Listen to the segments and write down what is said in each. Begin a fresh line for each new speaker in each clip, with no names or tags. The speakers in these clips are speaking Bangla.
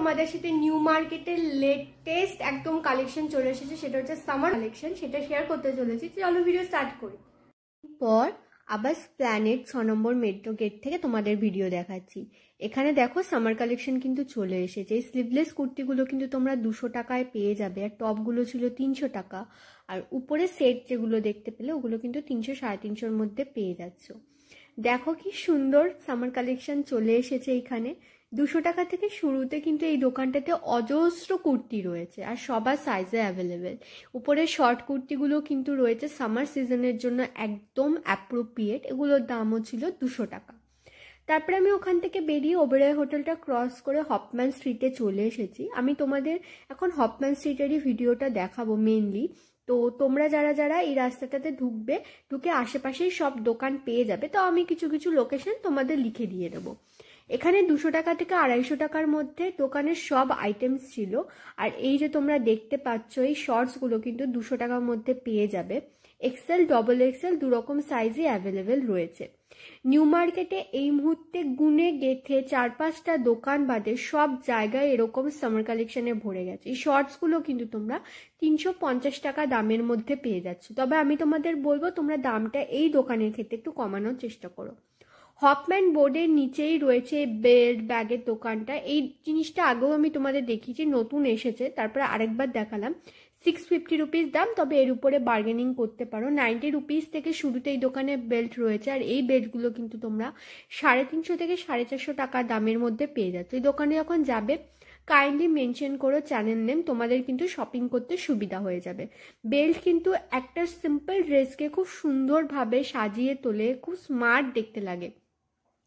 তোমাদের সাথে নিউ মার্কেটের লেটেস্ট একদম কালেকশন চলে এসেছে, সেটা হচ্ছে সামার কালেকশন। সেটা শেয়ার করতে চলেছি। চলো ভিডিও স্টার্ট করি। পর আবার প্ল্যানেট 6 নম্বর মেট্রো গেট থেকে তোমাদের ভিডিও দেখাচ্ছি। এখানে দেখো সামার কালেকশন কিন্তু চলে এসেছে। এই স্লিভলেস কুর্তিগুলো কিন্তু তোমরা 200 টাকায় পেয়ে যাবে, আর টপগুলো ছিল 300 টাকা, আর উপরে সেট যেগুলো দেখতে পেলে ওগুলো কিন্তু 300 350-র মধ্যে পেয়ে যাচ্ছ। দেখো কি সুন্দর সামার কালেকশন চলে এসেছে এখানে। 200 টাকা থেকে শুরুতে কিন্তু এই দোকানটাতে অজস্র কুর্তি রয়েছে, আর সবার সাইজে অ্যাভেলেবেল। উপরে শর্ট কুর্তিগুলো কিন্তু রয়েছে সামার সিজনের জন্য একদম অ্যাপ্রোপ্রিয়েট। এগুলোর দামও ছিল 200 টাকা। তারপরে আমি ওখান থেকে বেরিয়ে ওবেরয় হোটেলটা ক্রস করে হপম্যান স্ট্রিটে চলে এসেছি। আমি তোমাদের এখন হপম্যান স্ট্রিটেরই ভিডিওটা দেখাবো মেনলি। তো তোমরা যারা যারা এই রাস্তাটাতে ঢুকে আশেপাশেই সব দোকান পেয়ে যাবে। তো আমি কিছু কিছু লোকেশন তোমাদের লিখে দিয়ে দেবো। এখানে 200 টাকা থেকে 250 টাকার মধ্যে দোকানের সব আইটেমস ছিল। আর এই যে তোমরা দেখতে পাচ্ছ এই শর্টসগুলো কিন্তু 200 টাকার মধ্যে পেয়ে যাবে। এক্সেল, ডবল এক্সেল দুরকম সাইজে অ্যাভেলেবেল রয়েছে। নিউ মার্কেটে এই মুহূর্তে গুনে গেথে 4-5টা দোকান বাদে সব জায়গায় এরকম সামার কালেকশনে ভরে গেছে। এই শর্টসগুলো কিন্তু তোমরা 350 টাকা দামের মধ্যে পেয়ে যাচ্ছ। তবে আমি তোমাদের বলবো তোমরা দামটা এই দোকানের ক্ষেত্রে একটু কমানোর চেষ্টা করো। হপম্যান বোর্ডের নিচেই রয়েছে বেল্ট ব্যাগের দোকানটা। এই জিনিসটা আগেও আমি তোমাদের দেখিয়েছি, নতুন এসেছে, তারপরে আরেকবার দেখালাম। 650 রুপিস দাম, তবে এর উপরে বার্গেনিং করতে পারো। 90 রুপিস থেকে শুরুতে এই দোকানে বেল্ট রয়েছে, আর এই বেল্টগুলো কিন্তু তোমরা 350 থেকে 450 টাকা দামের মধ্যে পেয়ে যাচ্ছ। এই দোকানে যখন যাবে কাইন্ডলি মেনশন করো চ্যানেল নেম, তোমাদের কিন্তু শপিং করতে সুবিধা হয়ে যাবে। বেল্ট কিন্তু একটা সিম্পল ড্রেসকে খুব সুন্দরভাবে সাজিয়ে তোলে, খুব স্মার্ট দেখতে লাগে।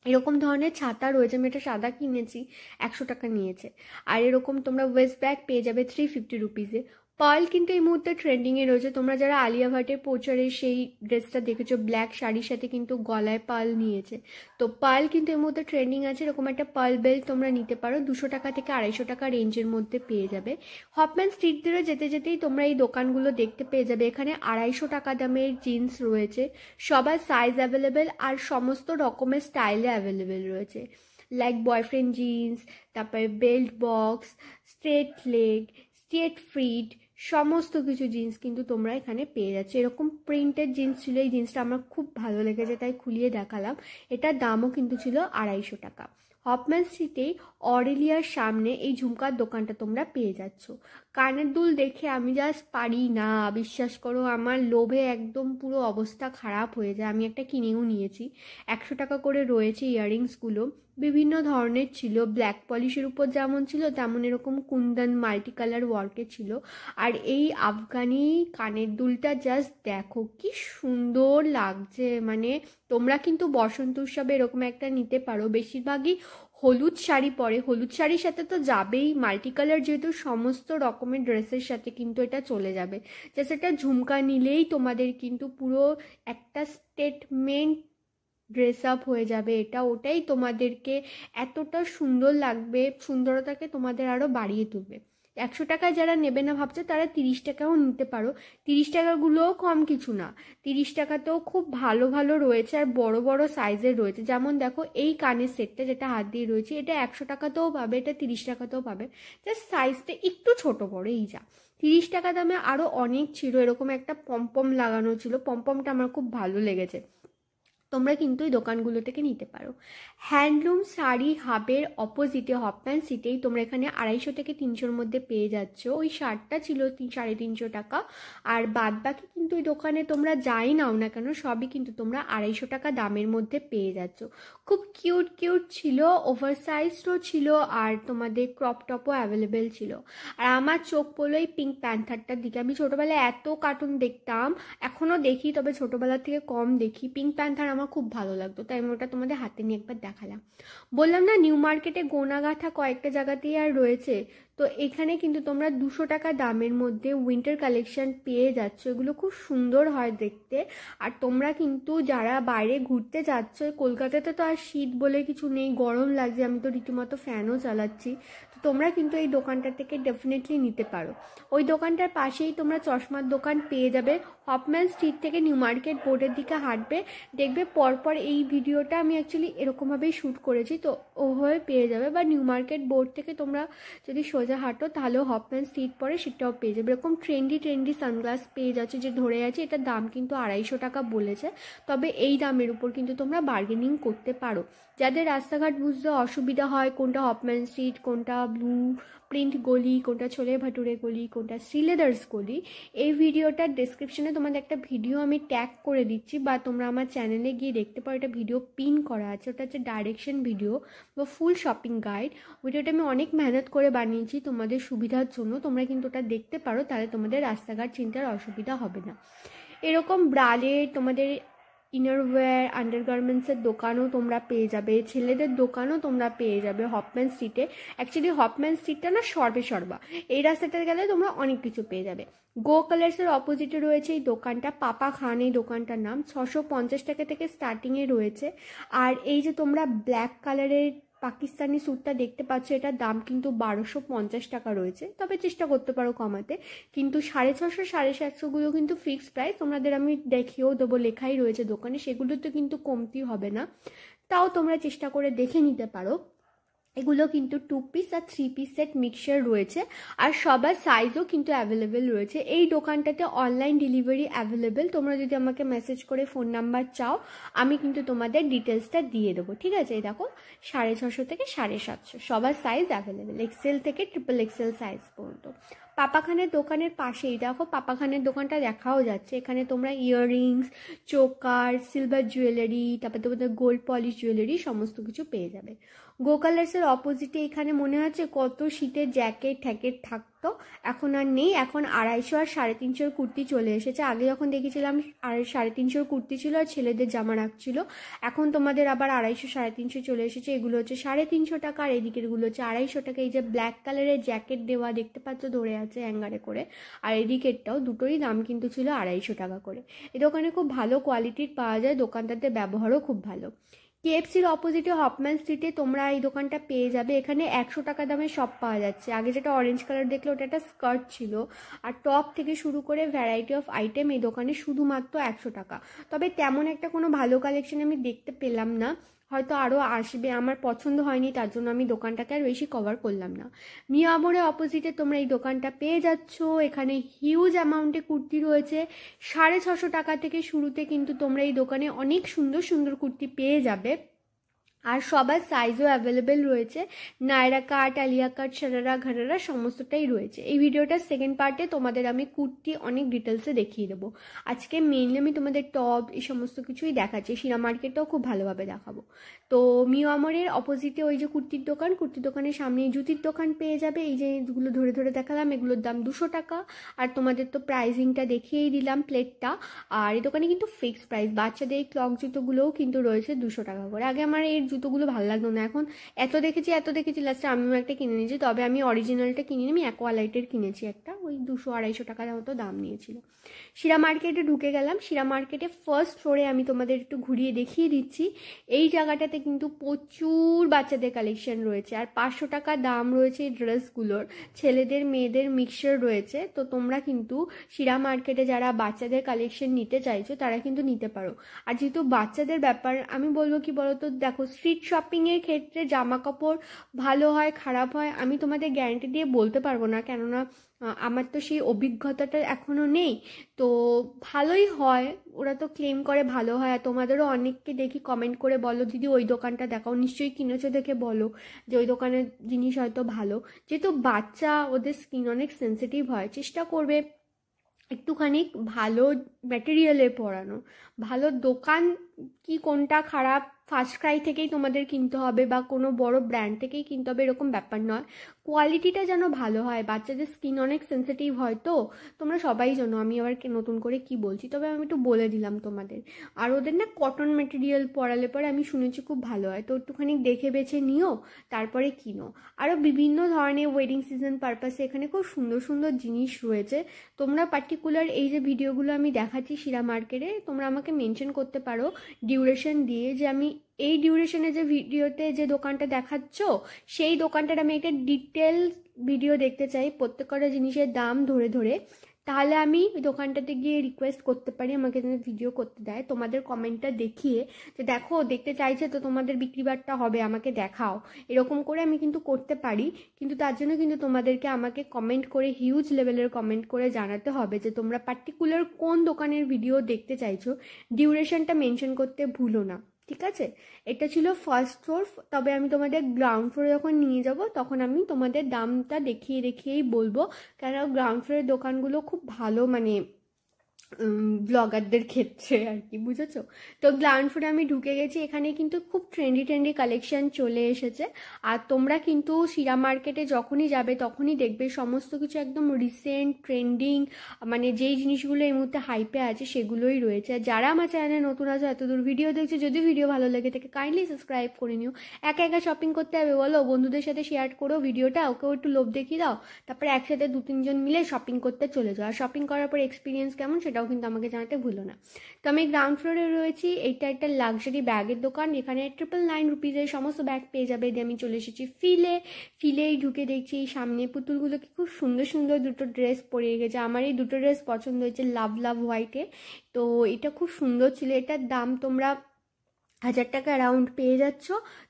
এরকম ধরনের ছাতা রয়েছে, আমি এটা সাদা কিনেছি, 100 টাকা নিয়েছে। আর এরকম তোমরা ওয়েস্ট ব্যাগ পেয়ে যাবে 350 রুপিসে। পার্ল কিন্তু এই মুহূর্তে ট্রেন্ডিংয়ে রয়েছে। তোমরা যারা আলিয়া ভাটের পোচারের সেই ড্রেসটা দেখেছো, ব্ল্যাক শাড়ির সাথে কিন্তু গলায় পার্ল নিয়েছে, তো পার্ল কিন্তু এই মুহূর্তে ট্রেন্ডিং আছে। এরকম একটা পার্ল বেল্ট তোমরা নিতে পারো, 200 টাকা থেকে 250 টাকা রেঞ্জের মধ্যে পেয়ে যাবে। হপম্যান স্ট্রিট ধরে যেতে যেতেই তোমরা এই দোকানগুলো দেখতে পেয়ে যাবে। এখানে 250 টাকা দামের জিন্স রয়েছে, সবার সাইজ অ্যাভেলেবেল আর সমস্ত রকমের স্টাইলে অ্যাভেলেবেল রয়েছে। লাইক বয়ফ্রেন্ড জিন্স, তারপরে belt box, straight leg, straight fit, সমস্ত কিছু জিন্স কিন্তু তোমরা এখানে পেয়ে যাচ্ছ। এরকম প্রিন্টেড জিন্স ছিল, এই জিন্সটা আমার খুব ভালো লেগেছে তাই খুলিয়ে দেখালাম। এটার দামও কিন্তু ছিল 250 টাকা। হপম্যান স্ট্রিটে অরেলিয়ার সামনে এই ঝুমকার দোকানটা তোমরা পেয়ে যাচ্ছ। কানের দুল দেখে আমি জাস্ট পারি না, বিশ্বাস করো, আমার লোভে একদম পুরো অবস্থা খারাপ হয়ে যায়। আমি একটা কিনেও নিয়েছি, 100 টাকা করে রয়েছে। ইয়াররিংসগুলো বিভিন্ন ধরনের ছিল, ব্ল্যাক পলিশের উপর যেমন ছিল তেমন এরকম কুন্দন মাল্টি কালার ওয়ার্কে ছিল। আর এই আফগানি কানের দুলটা জাস্ট দেখো কি সুন্দর লাগছে। মানে তোমরা কিন্তু বসন্ত উৎসবে এরকম একটা নিতে পারো। বেশিরভাগই হলুদ শাড়ি পরে, হলুদ শাড়ির সাথে তো যাবেই, মাল্টি কালার যেহেতু সমস্ত রকমের ড্রেসের সাথে কিন্তু এটা চলে যাবে। জাস্ট একটা ঝুমকা নিলেই তোমাদের কিন্তু পুরো একটা স্টেটমেন্ট ড্রেস আপ হয়ে যাবে। এটা ওটাই তোমাদেরকে এতটা সুন্দর লাগবে, সুন্দরতাকে তোমাদের আরও বাড়িয়ে তুলবে। 100 টাকায় যারা নেবে না ভাবছে তারা 30 টাকাও নিতে পারো। 30 টাকাগুলোও কম কিছু না, 30 টাকাতেও খুব ভালো ভালো রয়েছে, আর বড় বড় সাইজের রয়েছে। যেমন দেখো এই কানের সেটটা যেটা হাত দিয়ে রয়েছে, এটা 100 টাকাতেও পাবে, এটা 30 টাকাতেও পাবে, জাস্ট সাইজটা একটু ছোট বড় এই যা। 30 টাকা দামে আরও অনেক ছিল। এরকম একটা পমপম লাগানো ছিল, পমপমটা আমার খুব ভালো লেগেছে। তোমরা কিন্তু এই দোকানগুলো থেকে নিতে পারো। হ্যান্ডলুম শাড়ি হাবের অপোজিটে হপম্যান সিটেই তোমরা এখানে 250 থেকে 300-র মধ্যে পেয়ে যাচ্ছ। ওই শার্টটা ছিল 350 টাকা, আর বাদ বাকি কিন্তু এই দোকানে তোমরা যাই নাও না কেন সবই কিন্তু তোমরা 250 টাকা দামের মধ্যে পেয়ে যাচ্ছ। খুব কিউট কিউট ছিল, ওভার সাইজও ছিল, আর তোমাদের ক্রপ টপও অ্যাভেলেবেল ছিল। আর আমার চোখ পড়লো এই পিঙ্ক প্যান্থারটার দিকে। আমি ছোটোবেলায় এত কার্টুন দেখতাম, এখনও দেখি, তবে ছোটোবেলার থেকে কম দেখি। পিঙ্ক প্যান্থার আমার খুব ভালো লাগতো, তাই আমি ওটা তোমাদের হাতে নিয়ে একবার দেখালাম। বললাম না নিউ মার্কেটে গোনাগাঁথা কয়েকটা জায়গাতেই আর রয়েছে, তো এখানে কিন্তু তোমরা 200 টাকা দামের মধ্যে উইন্টার কালেকশন পেয়ে যাচ্ছ। এগুলো খুব সুন্দর হয় দেখতে। আর তোমরা কিন্তু যারা বাইরে ঘুরতে যাচ্ছ, কলকাতাতে তো আর শীত বলে কিছু নেই, গরম লাগছে, আমি তো রীতিমতো ফ্যানও চালাচ্ছি, তো তোমরা কিন্তু এই দোকানটা থেকে ডেফিনেটলি নিতে পারো। ওই দোকানটার পাশেই তোমরা চশমার দোকান পেয়ে যাবে। হফম্যান স্ট্রিট থেকে নিউ মার্কেট বোর্ডের দিকে হাঁটবে, দেখবে পরপর এই ভিডিওটা আমি অ্যাকচুয়ালি এরকমভাবেই শ্যুট করেছি, তো ওভাবে পেয়ে যাবে। বা নিউ মার্কেট বোর্ড থেকে তোমরা যদি সোজা হাঁটো তাহলেও হফম্যান স্ট্রিট পরে সেটাও পেয়ে যাবে। এরকম ট্রেন্ডি সানগ্লাস পেয়ে যাচ্ছে যে ধরে আছে, এটার দাম কিন্তু 250 টাকা বলেছে, তবে এই দামের উপর কিন্তু তোমরা বার্গেনিং করতে পারো। যাদের রাস্তাঘাট বুঝতে অসুবিধা হয়, কোনটা হফম্যান স্ট্রিট, কোনটা ব্লু প্রিন্ট গলি, কোনটা ছোলে ভাটুরে গলি, কোনটা শ্রীলেদার্স গলি, এই ভিডিওটার ডেসক্রিপশনে তোমাদের একটা ভিডিও আমি ট্যাগ করে দিচ্ছি, বা তোমরা আমার চ্যানেলে গিয়ে দেখতে পারো, এটা ভিডিও পিন করা আছে, ওটা হচ্ছে ডাইরেকশন ভিডিও বা ফুল শপিং গাইড। ভিডিওটা আমি অনেক মেহনত করে বানিয়েছি তোমাদের সুবিধার জন্য, তোমরা কিন্তু ওটা দেখতে পারো, তাহলে তোমাদের রাস্তাঘাট চিনতে অসুবিধা হবে না। এরকম ব্রালের তোমাদের ইনারওয়্যার আন্ডারগার্মেন্টসের দোকানও তোমরা পেয়ে যাবে, ছেলেদের দোকানও তোমরা পেয়ে যাবে হফম্যান স্ট্রিটে। অ্যাকচুয়ালি হফম্যান স্ট্রিটটা না সর্বা, এই রাস্তাটা গেলে তোমরা অনেক কিছু পেয়ে যাবে। গো কালার্সের অপোজিটে রয়েছে এই দোকানটা, পাপা খান এই দোকানটার নাম। 650 টাকা থেকে স্টার্টিংয়ে রয়েছে। আর এই যে তোমরা ব্ল্যাক কালারের পাকিস্তানি স্যুটটা দেখতে পাচ্ছ, এটার দাম কিন্তু 1250 টাকা রয়েছে, তবে চেষ্টা করতে পারো কমাতে। কিন্তু 650 750 কিন্তু ফিক্সড প্রাইস, তোমাদের আমি দেখিয়েও দেবো, লেখাই রয়েছে দোকানে, সেগুলোতে কিন্তু কমতি হবে না, তাও তোমরা চেষ্টা করে দেখে নিতে পারো। এগুলো কিন্তু 2 পিস আর 3 পিস সেট মিক্সচার রয়েছে, আর সবার সাইজও কিন্তু অ্যাভেলেবেল রয়েছে। এই দোকানটাতে অনলাইন ডেলিভারি অ্যাভেলেবেল, তোমরা যদি আমাকে মেসেজ করে ফোন নাম্বার চাও, আমি কিন্তু তোমাদের ডিটেলসটা দিয়ে দেবো, ঠিক আছে? এই দেখো 650 থেকে 750 সবার সাইজ অ্যাভেলেবেল, এক্সেল থেকে XXL সাইজ পর্যন্ত। পাপাখানের দোকানের পাশেই দেখো, পাপাখানের দোকানটা দেখাও যাচ্ছে, এখানে তোমরা ইয়াররিংস, চোকার, সিলভার জুয়েলারি, তারপর তোমাদের গোল্ড পলিশ জুয়েলারি সমস্ত কিছু পেয়ে যাবে। গো কালার্সের অপোজিটে এখানে মনে হচ্ছে কত শীতের জ্যাকেট থাকতো, এখন আর নেই, এখন 250 আর 350 কুর্তি চলে এসেছে। আগে যখন দেখেছিলাম 350 কুর্তি ছিল আর ছেলেদের জামা রাখছিল, এখন তোমাদের আবার 250 350 চলে এসেছে। এগুলো হচ্ছে 350 টাকা, আর এদিকেরগুলো হচ্ছে 250 টাকা। এই যে ব্ল্যাক কালারের জ্যাকেট দেওয়া দেখতে পাচ্ছ ধরে আছে হ্যাঙ্গারে করে, আর এদিকেরটাও, দুটোরই দাম কিন্তু ছিল 250 টাকা করে। এই দোকানে খুব ভালো কোয়ালিটির পাওয়া যায়, দোকানটাতে ব্যবহারও খুব ভালো। KFCর অপোজিটে হফম্যান স্ট্রিটে তোমরা এই দোকানটা পেয়ে যাবে, এখানে 100 টাকা দামে সব পাওয়া যাচ্ছে। আগে যেটা অরেঞ্জ কালার দেখলে ওটা একটা স্কার্ট ছিল, আর টপ থেকে শুরু করে ভ্যারাইটি অফ আইটেম এই দোকানে শুধুমাত্র 100 টাকা। তবে তেমন একটা কোনো ভালো কালেকশন আমি দেখতে পেলাম না, হয়তো আরও আসবে, আমার পছন্দ হয়নি, তার জন্য আমি দোকানটাকে আর বেশি কভার করলাম না। মিয়ামোড়ের অপোজিটে তোমরা এই দোকানটা পেয়ে যাচ্ছ, এখানে হিউজ অ্যামাউন্টে কুর্তি রয়েছে। 650 টাকা থেকে শুরুতে কিন্তু তোমরা এই দোকানে অনেক সুন্দর কুর্তি পেয়ে যাবে, আর সবার সাইজও অ্যাভেলেবেল রয়েছে। নায়রা কাট, আলিয়া কাট, সারারা ঘারারা সমস্তটাই রয়েছে। এই ভিডিওটার সেকেন্ড পার্টে তোমাদের আমি কুর্তি অনেক ডিটেলসে দেখিয়ে দেবো। আজকে মেইনলি আমি তোমাদের টপ এই সমস্ত কিছুই দেখাচ্ছি, শিরা মার্কেটটাও খুব ভালোভাবে দেখাবো। তো মিও আমরের অপোজিটে ওই যে কুর্তির দোকানের সামনে জুতির দোকান পেয়ে যাবে। এই যে যেগুলো ধরে দেখালাম, এগুলোর দাম 200 টাকা, আর তোমাদের তো প্রাইজিংটা দেখিয়েই দিলাম প্লেটটা। আর এই দোকানে কিন্তু ফিক্সড প্রাইস, বাচ্চাদের এই ক্লক জুতোগুলোও কিন্তু রয়েছে 200 টাকা করে। আগে আমার এই জুতোগুলো ভালো লাগতো না, এখন এত দেখেছি লাস্টে আমিও একটা কিনে নিয়েছি, তবে আমি অরিজিনালটা কিনিনি, আমি অ্যাকোয়ালাইটের কিনেছি একটা, ওই 200-250 টাকা মতো দাম নিয়েছিল। শিরা মার্কেটে ঢুকে গেলাম। শিরা মার্কেটে ফার্স্ট ফ্লোরে আমি তোমাদের একটু ঘুরিয়ে দেখিয়ে দিচ্ছি। এই জায়গাটাতে কিন্তু প্রচুর বাচ্চাদের কালেকশন রয়েছে, আর 500 টাকা দাম রয়েছে এই ড্রেসগুলোর, ছেলেদের মেয়েদের মিক্সচার রয়েছে। তো তোমরা কিন্তু শিরা মার্কেটে যারা বাচ্চাদের কালেকশন নিতে চাইছো তারা কিন্তু নিতে পারো। আর যেহেতু বাচ্চাদের ব্যাপার, আমি বলবো কি বলতো, দেখো স্ট্রিট শপিংয়ের ক্ষেত্রে জামা কাপড় ভালো হয় খারাপ হয় আমি তোমাদের গ্যারান্টি দিয়ে বলতে পারবো না, কেননা আমার তো সেই অভিজ্ঞতাটা এখনও নেই। তো ভালোই হয়, ওরা তো ক্লেম করে ভালো হয়। আর তোমাদেরও অনেককে দেখি কমেন্ট করে বলো দিদি ওই দোকানটা দেখাও, নিশ্চয়ই কিনেছো দেখে বলো যে ওই দোকানের জিনিস হয়তো ভালো। যেহেতু বাচ্চা, ওদের স্কিন অনেক সেন্সিটিভ হয়, চেষ্টা করবে একটুখানি ভালো ম্যাটেরিয়ালের পরানো। ভালো দোকান কি কোনটা খারাপ ফার্স্ট ক্রাই থেকেই তোমাদের কিনতে হবে বা কোনো বড় ব্র্যান্ড থেকেই কিনতে হবে এরকম ব্যাপার নয়, কোয়ালিটিটা যেন ভালো হয়। বাচ্চাদের স্কিন অনেক সেন্সিটিভ হয়, তো তোমরা সবাই জানো, আমি আবার নতুন করে কি বলছি, তবে আমি একটু বলে দিলাম তোমাদের। আর ওদের না কটন ম্যাটেরিয়াল পরালে পরে আমি শুনেছি খুব ভালো হয়, তো একটুখানি দেখে বেছে নিও তারপরে কিনো। আরও বিভিন্ন ধরনের ওয়েডিং সিজন পারপাসে এখানে খুব সুন্দর জিনিস রয়েছে। তোমরা পার্টিকুলার এই যে ভিডিওগুলো আমি দেখাচ্ছি শিরা মার্কেটে, তোমরা আমাকে মেনশন করতে পারো ডিউরেশন দিয়ে যে আমি এই ডিউরেশনে যে ভিডিওতে যে দোকানটা দেখাচ্ছ সেই দোকানটার আমি একটা ডিটেল ভিডিও দেখতে চাই, প্রত্যেকটা জিনিসের দাম ধরে তাহলে আমি ওই দোকানটাতে গিয়ে রিকোয়েস্ট করতে পারি আমাকে যেন ভিডিও করতে দেয়, তোমাদের কমেন্টটা দেখিয়ে যে দেখো দেখতে চাইছে তো তোমাদের বিক্রিবারটা হবে, আমাকে দেখাও, এরকম করে আমি কিন্তু করতে পারি। কিন্তু তার জন্য কিন্তু তোমাদেরকে আমাকে কমেন্ট করে, হিউজ লেভেলের কমেন্ট করে জানাতে হবে যে তোমরা পার্টিকুলার কোন দোকানের ভিডিও দেখতে চাইছো। ডিউরেশনটা মেনশন করতে ভুলো না, ঠিক আছে? এটা ছিল ফার্স্ট ফ্লোর। তবে আমি তোমাদের গ্রাউন্ড ফ্লোরে যখন নিয়ে যাব তখন আমি তোমাদের দামটা দেখিয়েই বলবো, কারণ গ্রাউন্ড ফ্লোরের দোকানগুলো খুব ভালো, মানে ব্লগারদের ক্ষেত্রে আর কি, বুঝেছো? তো গ্রাউন্ড ফ্লোরে আমি ঢুকে গেছি, এখানে কিন্তু খুব ট্রেন্ডি কালেকশন চলে এসেছে। আর তোমরা কিন্তু শিরা মার্কেটে যখনই যাবে তখনই দেখবে সমস্ত কিছু একদম রিসেন্ট ট্রেন্ডিং, মানে যেই জিনিসগুলো এই মুহূর্তে হাইপে আছে সেগুলোই রয়েছে। আর যারা আমার চ্যানেলে নতুন আছে, এতদূর ভিডিও দেখছে, যদি ভিডিও ভালো লাগে থাকে কাইন্ডলি সাবস্ক্রাইব করে নিও। একা একা শপিং করতে হবে বলো? বন্ধুদের সাথে শেয়ার করো ভিডিওটা, ওকেও একটু লোভ দেখিয়ে দাও, তারপরে একসাথে 2-3 জন মিলে শপিং করতে চলে যাও। আর শপিং করার পর এক্সপিরিয়েন্স কেমন সেটাও কিন্তু আমাকে জানাতে ভুলো না। তো আমি গ্রাউন্ড ফ্লোরে রয়েছি, এইটা একটা লাক্সারি ব্যাগের দোকান, এখানে 999 রুপিজের সমস্ত ব্যাগ পেয়ে যাবে। দিয়ে আমি চলে এসেছি ফিলেই ঢুকে দেখছি সামনে পুতুলগুলোকে খুব সুন্দর সুন্দর দুটো ড্রেস পরে গেছে। আমার এই দুটো ড্রেস পছন্দ হয়েছে, লাভ হোয়াইটে। তো এটা খুব সুন্দর ছিল, এটার দাম তোমরা 1000 টাকা অ্যারাউন্ড পেয়ে যাচ্ছ।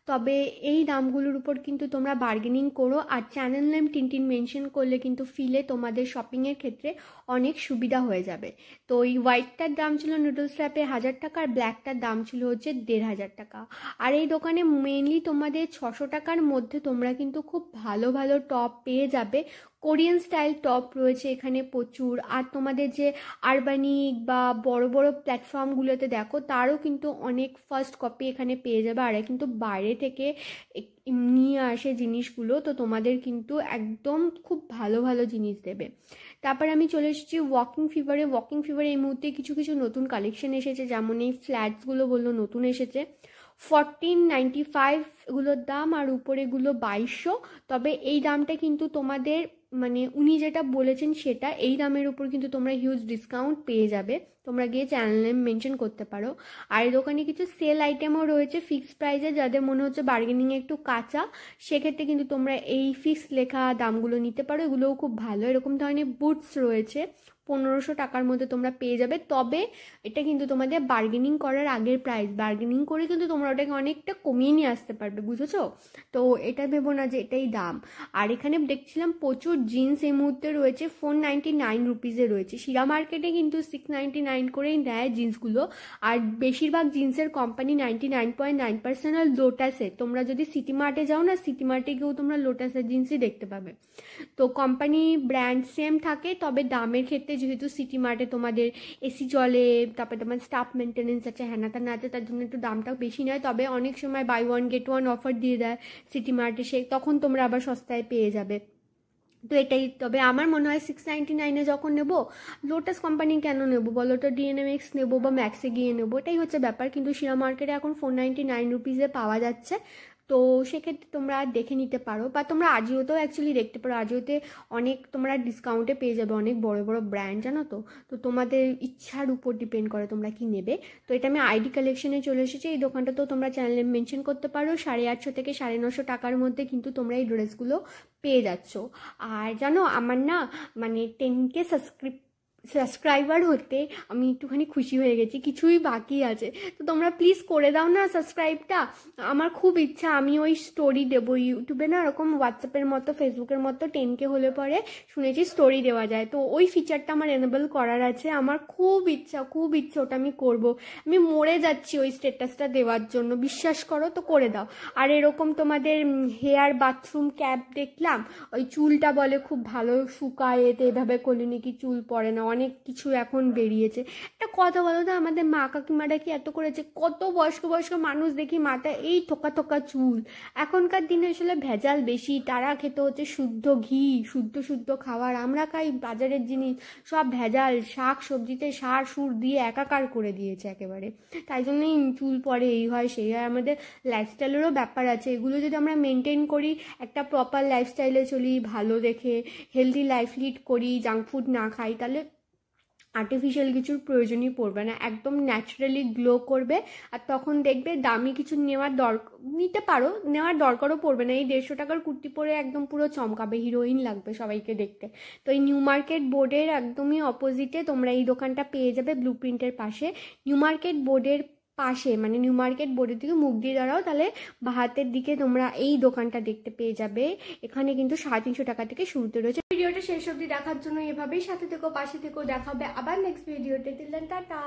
তবে এই দামগুলোর উপর কিন্তু তোমরা বার্গেনিং করো, আর চ্যানেল নেম টিনটিন মেনশন করলে কিন্তু ফিলে তোমাদের শপিংয়ের ক্ষেত্রে অনেক সুবিধা হয়ে যাবে। তো এই হোয়াইটটার দাম ছিল নুডলস র্যাপে 1000 টাকা, আর ব্ল্যাকটার দাম ছিল হচ্ছে 1500 টাকা। আর এই দোকানে মেনলি তোমাদের 600 টাকার মধ্যে তোমরা কিন্তু খুব ভালো ভালো টপ পেয়ে যাবে। কোরিয়ান স্টাইল টপ রয়েছে এখানে প্রচুর। আর তোমাদের যে আরবানিক বা বড় বড় প্ল্যাটফর্মগুলোতে দেখো, তারও কিন্তু অনেক ফার্স্ট কপি এখানে পেয়ে যাবে। আর কিন্তু বাইরে থেকে নিয়ে আসে জিনিসগুলো, তো তোমাদের কিন্তু একদম খুব ভালো ভালো জিনিস দেবে। তারপর আমি চলে এসেছি ওয়াকিং ফিভারে। এই মুহূর্তে কিছু কিছু নতুন কালেকশন এসেছে, যেমন এই ফ্ল্যাটসগুলো বললো নতুন এসেছে, 1495 এগুলোর দাম, আর উপরেগুলো 2200। তবে এই দামটা কিন্তু তোমাদের, মানে উনি যেটা বলেছেন সেটা, এই দামের উপর কিন্তু তোমরা হিউজ ডিসকাউন্ট পেয়ে যাবে। তোমরা গিয়ে চ্যানেল নেম মেনশন করতে পারো। আর এই দোকানে কিছু সেল আইটেমও রয়েছে ফিক্সড প্রাইসে, যাদের মনে হচ্ছে বার্গেনিং একটু কাঁচা, সেক্ষেত্রে কিন্তু তোমরা এই ফিক্সড লেখা দামগুলো নিতে পারো, এগুলোও খুব ভালো। এরকম ধরনের বুটস রয়েছে 1500 টাকার মধ্যে তোমরা পেয়ে যাবে। তবে এটা কিন্তু তোমাদের বার্গেনিং করার আগের প্রাইস, বার্গেনিং করে কিন্তু তোমরা ওটাকে অনেকটা কমিয়ে নিয়ে আসতে পারবে, বুঝেছো? তো এটা ভেবো না যে এটাই দাম। আর এখানে দেখছিলাম প্রচুর জিন্স এই মুহূর্তে রয়েছে 499 রুপিজে রয়েছে। শিরা মার্কেটে কিন্তু 699 করেই নেয় জিন্সগুলো। আর বেশিরভাগ জিন্সের কোম্পানি 99.9% আর লোটাসে। তোমরা যদি সিটি মার্টে যাও না, সিটি মার্টে গিয়েও তোমরা লোটাসের জিন্সই দেখতে পাবে। তো কোম্পানি ব্র্যান্ড সেম থাকে, তবে দামের ক্ষেত্রে যেহেতু সিটি মার্টে তোমাদের এসি চলে, তারপরে তোমার স্টাফ মেনটেনেন্স আছে, হ্যানা ত্যানা আছে, তার জন্য একটু দামটা বেশি নেয়। তবে অনেক সময় buy one get one offer দিয়ে দেয় সিটি মার্টে, তখন তোমরা আবার সস্তায় পেয়ে যাবে। তো এটাই। তবে আমার মনে হয় 699 যখন নেবো, লোটাস কোম্পানি কেন নেবো বলো তো, ডিএনএমএক্স নেবো বা ম্যাক্সে গিয়ে নেবো, এটাই হচ্ছে ব্যাপার। কিন্তু শিরা মার্কেটে এখন 499 রুপিজে পাওয়া যাচ্ছে। তো সেক্ষেত্রে তোমরা দেখে নিতে পারো, বা তোমরা আজিওতেও অ্যাকচুয়ালি দেখতে পারো। আজিওতে অনেক তোমরা ডিসকাউন্টে পেয়ে যাবে অনেক বড় বড় ব্র্যান্ড, জানো তো। তো তোমাদের ইচ্ছার উপর ডিপেন্ড করে তোমরা কি নেবে। তো এটা আমি আইডি কালেকশনে চলে এসেছি। এই দোকানটা তো তোমরা চ্যানেলে মেনশন করতে পারো, 850 থেকে 950 টাকার মধ্যে কিন্তু তোমরা এই ড্রেসগুলো পেয়ে যাচ্ছ। আর জানো আমার না, মানে 10K সাবস্ক্রাইবার হতে আমি একটুখানি খুশি হয়ে গেছি, কিছুই বাকি আছে। তো তোমরা প্লিজ করে দাও না সাবস্ক্রাইবটা, আমার খুব ইচ্ছা আমি ওই স্টোরি দেবো ইউটিউবে না, এরকম হোয়াটসঅ্যাপের মতো ফেসবুকের মতো 10K হলে পরে শুনেছি স্টোরি দেওয়া যায়। তো ওই ফিচারটা আমার এনেবল করার আছে, আমার খুব ইচ্ছা ওটা আমি করব। আমি মরে যাচ্ছি ওই স্ট্যাটাসটা দেওয়ার জন্য, বিশ্বাস করো। তো করে দাও। আর এরকম তোমাদের হেয়ার বাথরুম ক্যাপ দেখলাম, ওই চুলটা বলে খুব ভালো শুকায়, এতে এভাবে করলে নাকি চুল পড়ে না, অনেক কিছু এখন বেরিয়েছে। একটা কথা বলো তো, আমাদের মা কাকিমারা কি এত করেছে? কত বয়স্ক মানুষ দেখি মাথায় এই থোকা চুল। এখনকার দিনে আসলে ভেজাল বেশি, তারা খেতে হচ্ছে শুদ্ধ ঘি, শুদ্ধ খাবার। আমরা খাই বাজারের জিনিস, সব ভেজাল, শাক সবজিতে সার সুর দিয়ে একাকার করে দিয়েছে একেবারে। তাই জন্যই চুল পড়ে, এই হয় সেই হয়। আমাদের লাইফস্টাইলেরও ব্যাপার আছে, এগুলো যদি আমরা মেনটেন করি, একটা প্রপার লাইফস্টাইলে চলি, ভালো দেখে হেলদি লাইফ লিড করি, জাঙ্ক ফুড না খাই, তাহলে আর্টিফিশিয়াল কিছুর প্রয়োজনই পড়বে না, একদম ন্যাচারালি গ্লো করবে। আর তখন দেখবে দামি কিছু নিতে পারো, নেওয়ার দরকারও পড়বে না। এই 150 টাকার কুর্তি পরে একদম পুরো চমকাবে, হিরোইন লাগবে সবাইকে দেখতে। তো এই নিউ মার্কেট বোর্ডের একদমই অপোজিটে তোমরা এই দোকানটা পেয়ে যাবে, ব্লু প্রিন্টের পাশে। নিউ মার্কেট বোর্ডের পাশে মানে নিউ মার্কেট বোর্ডের দিকে মুখ দিয়ে দাঁড়াও, তাহলে হাতের দিকে তোমরা এই দোকানটা দেখতে পেয়ে যাবে। এখানে কিন্তু 350 টাকা থেকে শুরুতে রয়েছে। ভিডিওটা শেষ অবধি দেখার জন্য এভাবেই সাথে থেকো, পাশে থেকো। দেখা হবে আবার নেক্সট ভিডিওতে। Till then tata.